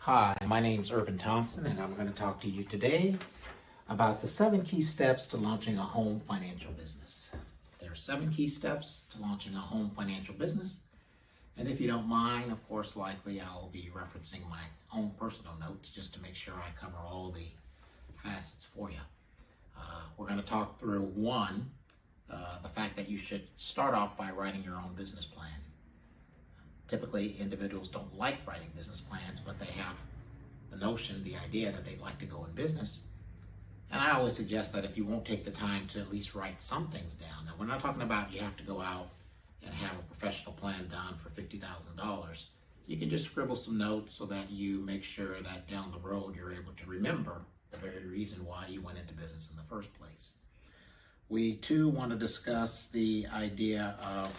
Hi, my name's Urban Thompson, and I'm going to talk to you today about the 7 key steps to launching a home financial business. There are 7 key steps to launching a home financial business, and if you don't mind, of course, likely I'll be referencing my own personal notes just to make sure I cover all the facets for you. We're going to talk through one, the fact that you should start off by writing your own business plan. Typically, individuals don't like writing business plans, but they have the notion, the idea that they'd like to go in business. And I always suggest that if you won't take the time to at least write some things down. Now, we're not talking about you have to go out and have a professional plan done for $50,000. You can just scribble some notes so that you make sure that down the road you're able to remember the very reason why you went into business in the first place. We too want to discuss the idea of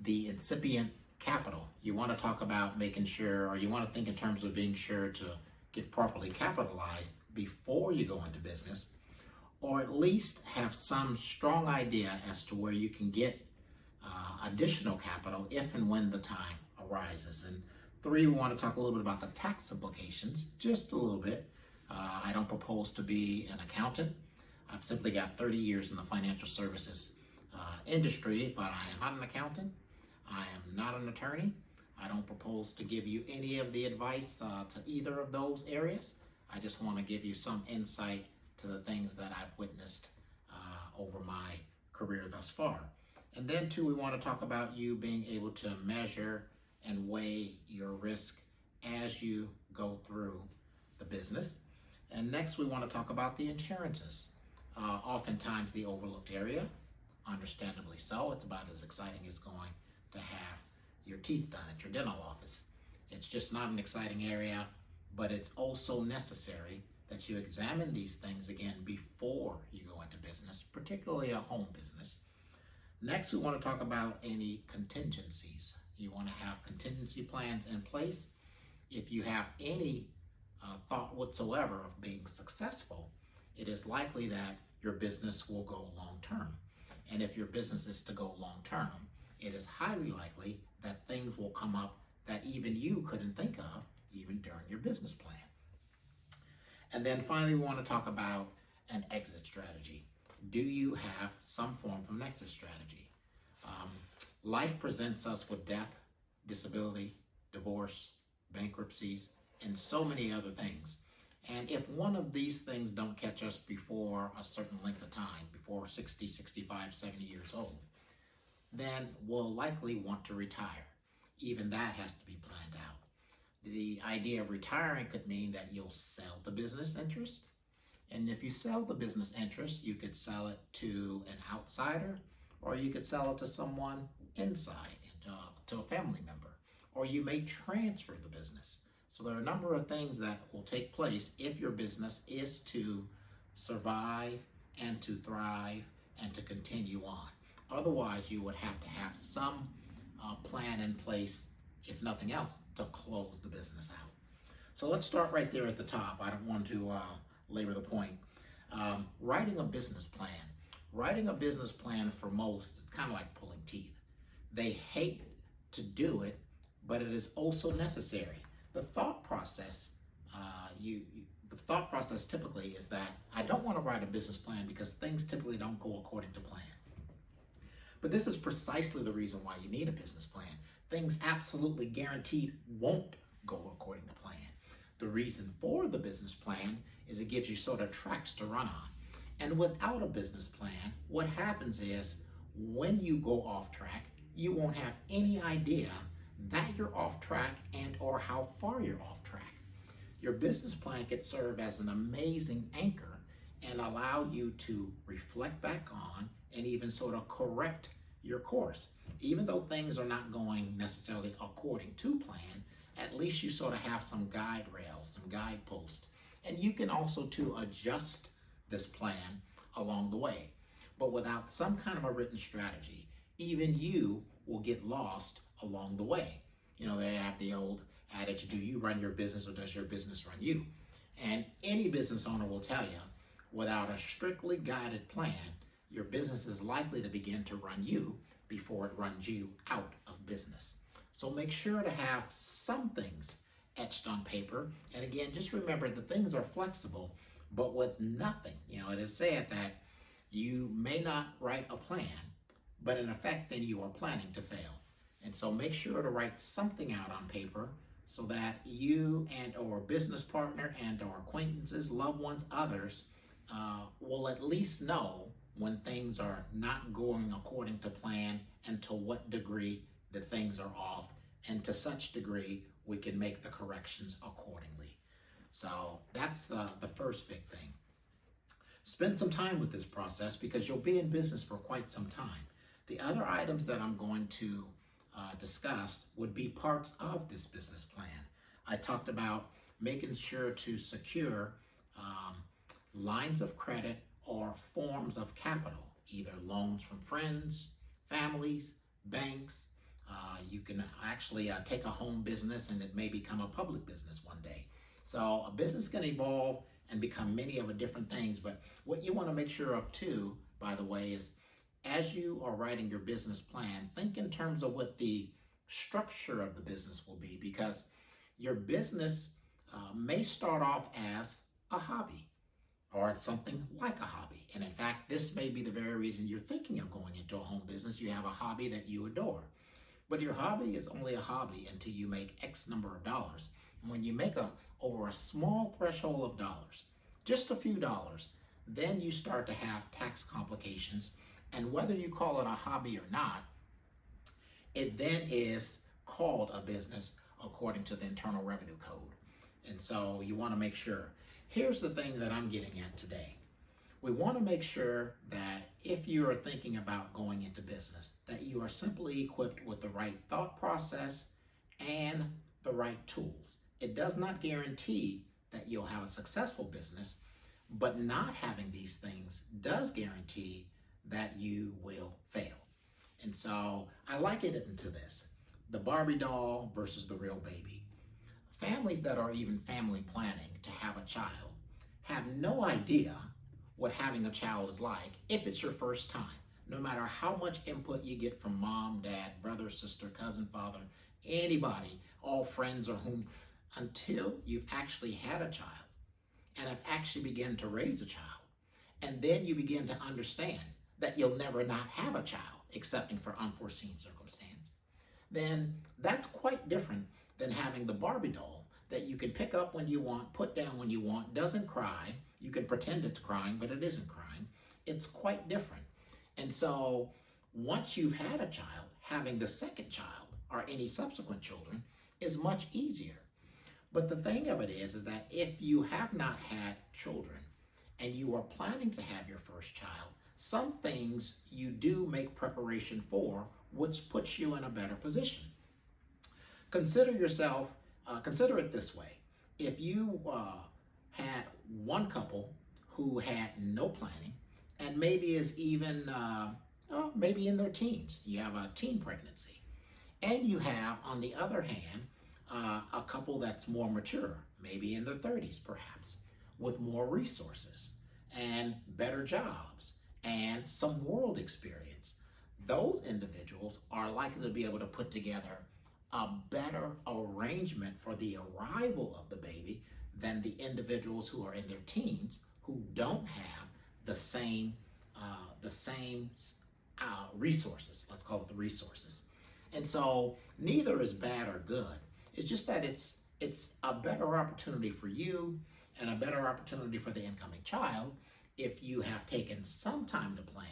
the incipient capital. You want to talk about making sure, or you want to think in terms of being sure to get properly capitalized before you go into business, or at least have some strong idea as to where you can get additional capital if and when the time arises. And 3, we want to talk a little bit about the tax implications, just a little bit. I don't propose to be an accountant. I've simply got 30 years in the financial services industry, but I am not an accountant. I am not an attorney. I don't propose to give you any of the advice to either of those areas. I just want to give you some insight to the things that I've witnessed over my career thus far. And then 2, we want to talk about you being able to measure and weigh your risk as you go through the business. And next, we want to talk about the insurances. Oftentimes the overlooked area, understandably so. It's about as exciting as going to have your teeth done at your dental office. It's just not an exciting area, but it's also necessary that you examine these things again before you go into business, particularly a home business. Next, we want to talk about any contingencies. You want to have contingency plans in place. If you have any thought whatsoever of being successful, it is likely that your business will go long term. And if your business is to go long term, it is highly likely that things will come up that even you couldn't think of even during your business plan. And then finally, we want to talk about an exit strategy. Do you have some form of an exit strategy? Life presents us with death, disability, divorce, bankruptcies, and so many other things. And if one of these things don't catch us before a certain length of time, before 60, 65, 70 years old, then we'll likely want to retire. Even that has to be planned out. The idea of retiring could mean that you'll sell the business interest. And if you sell the business interest, you could sell it to an outsider, or you could sell it to someone inside, to a family member, or you may transfer the business. So there are a number of things that will take place if your business is to survive and to thrive and to continue on. Otherwise, you would have to have some plan in place, if nothing else, to close the business out. So let's start right there at the top. I don't want to labor the point. Writing a business plan. Writing a business plan for most is kind of like pulling teeth. They hate to do it, but it is also necessary. The thought process, the thought process typically is that I don't want to write a business plan because things typically don't go according to plan. But this is precisely the reason why you need a business plan. Things absolutely guaranteed won't go according to plan. The reason for the business plan is it gives you sort of tracks to run on. And without a business plan, what happens is when you go off track, you won't have any idea that you're off track and or how far you're off track. Your business plan could serve as an amazing anchor and allow you to reflect back on and even sort of correct your course. Even though things are not going necessarily according to plan, at least you sort of have some guide rails, some guideposts. And you can also too adjust this plan along the way. But without some kind of a written strategy, even you will get lost along the way. You know, they have the old adage, do you run your business or does your business run you? And any business owner will tell you, without a strictly guided plan, your business is likely to begin to run you before it runs you out of business. So make sure to have some things etched on paper. And again, just remember the things are flexible, but with nothing. It is said that you may not write a plan, but in effect, then you are planning to fail. And so make sure to write something out on paper so that you and or business partner and or acquaintances, loved ones, others will at least know when things are not going according to plan and to what degree the things are off, and to such degree we can make the corrections accordingly. So that's the first big thing. Spend some time with this process because you'll be in business for quite some time. The other items that I'm going to discuss would be parts of this business plan. I talked about making sure to secure lines of credit or forms of capital, either loans from friends, families, banks. You can actually take a home business and it may become a public business one day. So a business can evolve and become many of the different things, but what you want to make sure of too, by the way, is as you are writing your business plan, think in terms of what the structure of the business will be, because your business may start off as a hobby or something like a hobby. And in fact, this may be the very reason you're thinking of going into a home business. You have a hobby that you adore, but your hobby is only a hobby until you make X number of dollars. And when you make over a small threshold of dollars, just a few dollars, then you start to have tax complications. And whether you call it a hobby or not, it then is called a business according to the Internal Revenue Code. And so you want to make sure. Here's the thing that I'm getting at today. We want to make sure that if you are thinking about going into business, that you are simply equipped with the right thought process and the right tools. It does not guarantee that you'll have a successful business, but not having these things does guarantee that you will fail. And so I liken it into this: the Barbie doll versus the real baby. Families that are even family planning to have a child have no idea what having a child is like if it's your first time. No matter how much input you get from mom, dad, brother, sister, cousin, father, anybody, all friends or whom, until you've actually had a child and have actually begun to raise a child. And then you begin to understand that you'll never not have a child, excepting for unforeseen circumstance. Then that's quite different than having the Barbie doll that you can pick up when you want, put down when you want, doesn't cry. You can pretend it's crying, but it isn't crying. It's quite different. And so once you've had a child, having the second child or any subsequent children is much easier. But the thing of it is that if you have not had children and you are planning to have your first child, some things you do make preparation for, which puts you in a better position. Consider it this way. If you had one couple who had no planning and maybe is even maybe in their teens, you have a teen pregnancy, and you have, on the other hand, a couple that's more mature, maybe in their 30s perhaps, with more resources and better jobs and some world experience. Those individuals are likely to be able to put together a better arrangement for the arrival of the baby than the individuals who are in their teens who don't have the same resources. Let's call it the resources. And so neither is bad or good. It's just that it's a better opportunity for you and a better opportunity for the incoming child if you have taken some time to plan.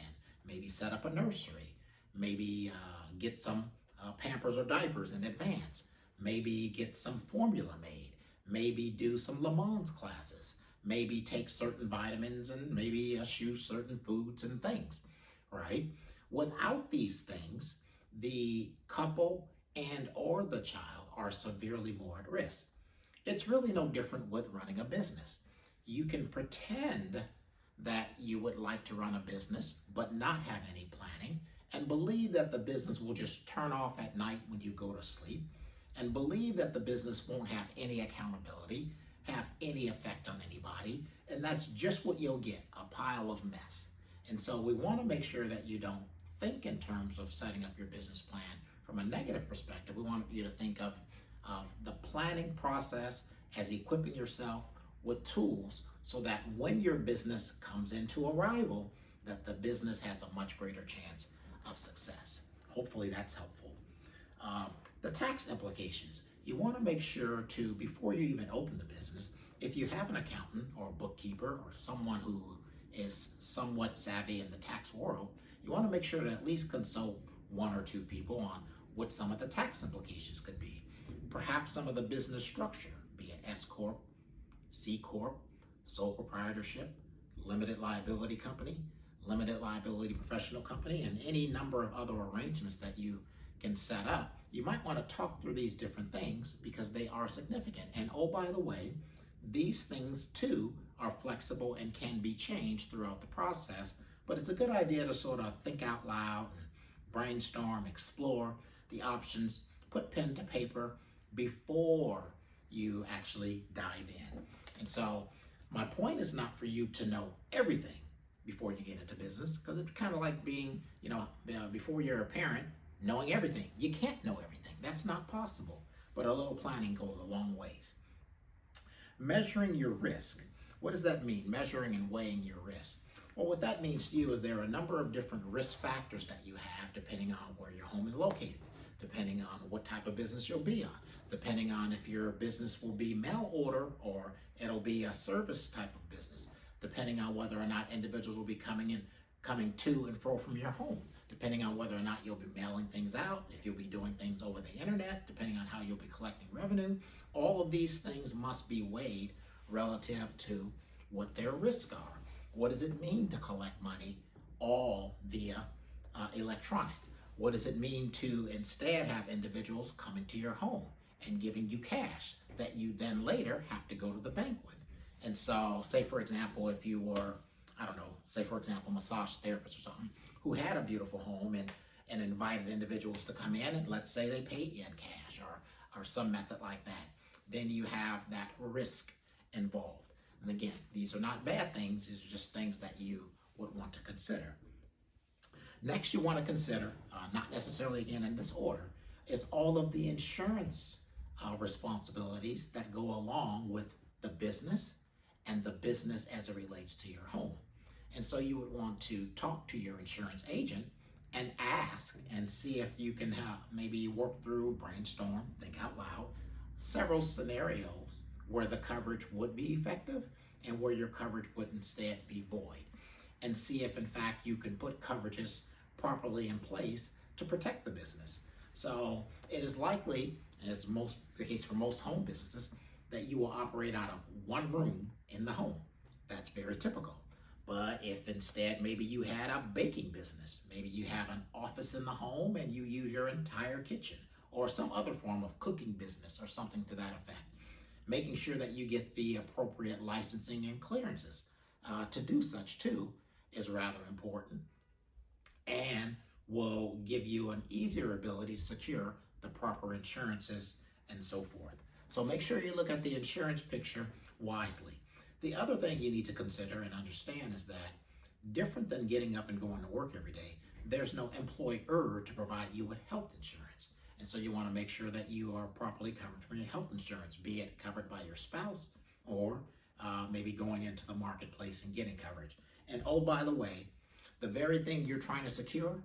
Maybe set up a nursery, maybe get some Pampers or diapers in advance, maybe get some formula made, maybe do some Le Mans classes, maybe take certain vitamins and maybe eschew certain foods and things, right? Without these things, the couple and or the child are severely more at risk. It's really no different with running a business. You can pretend that you would like to run a business but not have any planning, and believe that the business will just turn off at night when you go to sleep, and believe that the business won't have any accountability, have any effect on anybody, and that's just what you'll get, a pile of mess. And so we want to make sure that you don't think in terms of setting up your business plan from a negative perspective. We want you to think of of the planning process as equipping yourself with tools so that when your business comes into arrival, that the business has a much greater chance of success. Hopefully that's helpful. The tax implications. You want to make sure to, before you even open the business, if you have an accountant or a bookkeeper or someone who is somewhat savvy in the tax world, you want to make sure to at least consult one or two people on what some of the tax implications could be. Perhaps some of the business structure, be it S Corp, C Corp, sole proprietorship, limited liability company, limited liability professional company, and any number of other arrangements that you can set up. You might want to talk through these different things because they are significant. And oh, by the way, these things too are flexible and can be changed throughout the process, but it's a good idea to sort of think out loud and brainstorm, explore the options, put pen to paper before you actually dive in. And so my point is not for you to know everything before you get into business, because it's kind of like being, before you're a parent, knowing everything. You can't know everything. That's not possible. But a little planning goes a long ways. Measuring your risk. What does that mean? Measuring and weighing your risk. Well, what that means to you is there are a number of different risk factors that you have depending on where your home is located, depending on what type of business you'll be on, depending on if your business will be mail order or it'll be a service type of business, depending on whether or not individuals will be coming to and fro from your home, depending on whether or not you'll be mailing things out, if you'll be doing things over the internet, depending on how you'll be collecting revenue. All of these things must be weighed relative to what their risks are. What does it mean to collect money all via electronic? What does it mean to instead have individuals coming to your home and giving you cash that you then later have to go to the bank with? And so, say for example, if you were, a massage therapist or something who had a beautiful home and invited individuals to come in, and let's say they paid you in cash or some method like that, then you have that risk involved. And again, these are not bad things, these are just things that you would want to consider. Next, you want to consider, not necessarily again in this order, is all of the insurance responsibilities that go along with the business and the business as it relates to your home. And so you would want to talk to your insurance agent and ask and see if you can maybe work through, brainstorm, think out loud, several scenarios where the coverage would be effective and where your coverage would instead be void, and see if in fact you can put coverages properly in place to protect the business. So it is likely, as the case for most home businesses, that you will operate out of one room in the home. That's very typical. But if instead maybe you had a baking business, maybe you have an office in the home and you use your entire kitchen, or some other form of cooking business or something to that effect, making sure that you get the appropriate licensing and clearances to do such too is rather important, and will give you an easier ability to secure the proper insurances and so forth. So make sure you look at the insurance picture wisely. The other thing you need to consider and understand is that, different than getting up and going to work every day, there's no employer to provide you with health insurance. And so you want to make sure that you are properly covered for your health insurance, be it covered by your spouse or maybe going into the marketplace and getting coverage. And oh, by the way, the very thing you're trying to secure,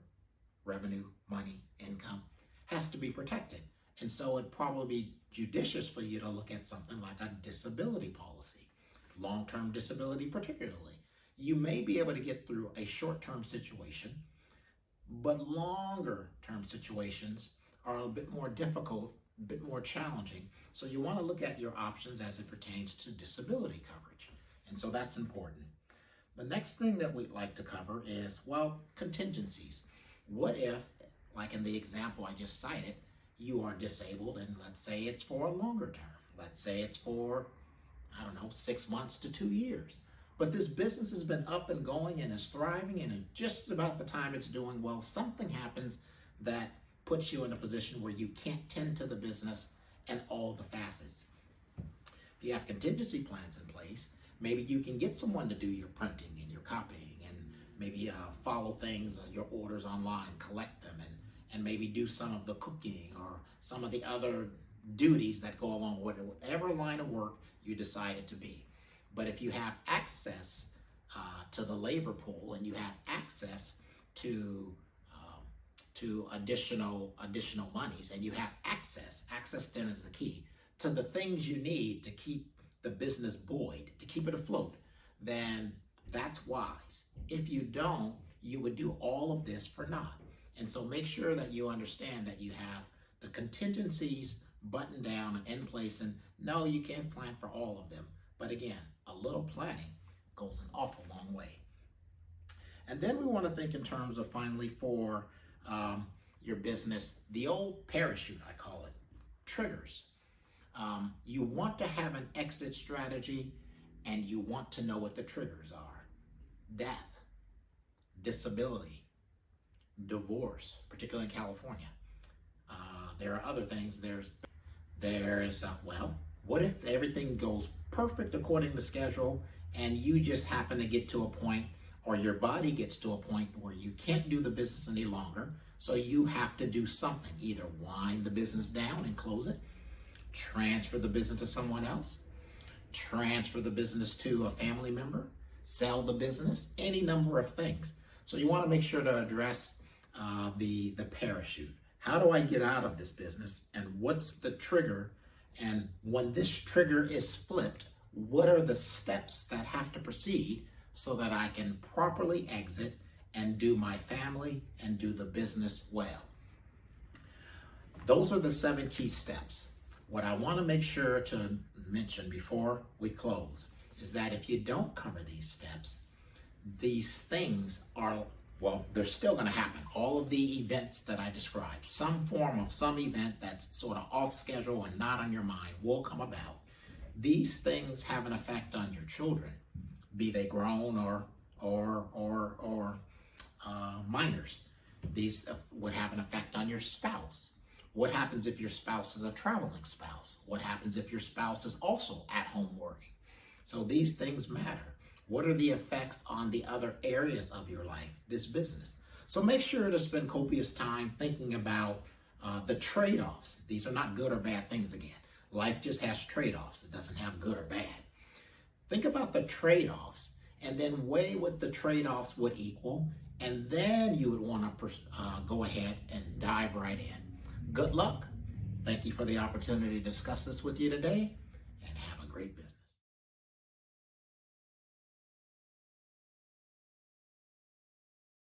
revenue, money, income, has to be protected. And so it'd probably be judicious for you to look at something like a disability policy, long-term disability particularly. You may be able to get through a short-term situation, but longer-term situations are a bit more difficult, a bit more challenging. So you want to look at your options as it pertains to disability coverage. And so that's important. The next thing that we'd like to cover is, contingencies. What if, like in the example I just cited, you are disabled and let's say it's for a longer term. Let's say it's for, 6 months to 2 years. But this business has been up and going and is thriving, and at just about the time it's doing well, something happens that puts you in a position where you can't tend to the business and all the facets. If you have contingency plans in place, maybe you can get someone to do your printing and your copying, and maybe follow things, your orders online, collect them, and maybe do some of the cooking or some of the other duties that go along with whatever line of work you decide it to be. But if you have access to the labor pool, and you have access to additional monies, and you have access then is the key, to the things you need to keep the business buoyed, to keep it afloat, then that's wise. If you don't, you would do all of this for naught. And so make sure that you understand that you have the contingencies buttoned down and in place. And no, you can't plan for all of them. But again, a little planning goes an awful long way. And then we want to think in terms of, finally, for your business, the old parachute, I call it, triggers. You want to have an exit strategy, and you want to know what the triggers are. Death, disability, divorce, particularly in California. There are other things. Well, what if everything goes perfect according to schedule, and you just happen to get to a point, or your body gets to a point where you can't do the business any longer, so you have to do something. Either wind the business down and close it, transfer the business to someone else, transfer the business to a family member, sell the business, any number of things. So you want to make sure to address the parachute. How do I get out of this business, and what's the trigger? And when this trigger is flipped, what are the steps that have to proceed so that I can properly exit and do my family and do the business well? Those are the 7 key steps. What I want to make sure to mention before we close is that if you don't cover these steps, these things are, well, they're still going to happen. All of the events that I described, some form of some event that's sort of off schedule and not on your mind, will come about. These things have an effect on your children, be they grown or minors. These would have an effect on your spouse. What happens if your spouse is a traveling spouse? What happens if your spouse is also at home working? So these things matter. What are the effects on the other areas of your life, this business? So make sure to spend copious time thinking about the trade-offs. These are not good or bad things again. Life just has trade-offs. It doesn't have good or bad. Think about the trade-offs and then weigh what the trade-offs would equal, and then you would want to go ahead and dive right in. Good luck. Thank you for the opportunity to discuss this with you today, and have a great business.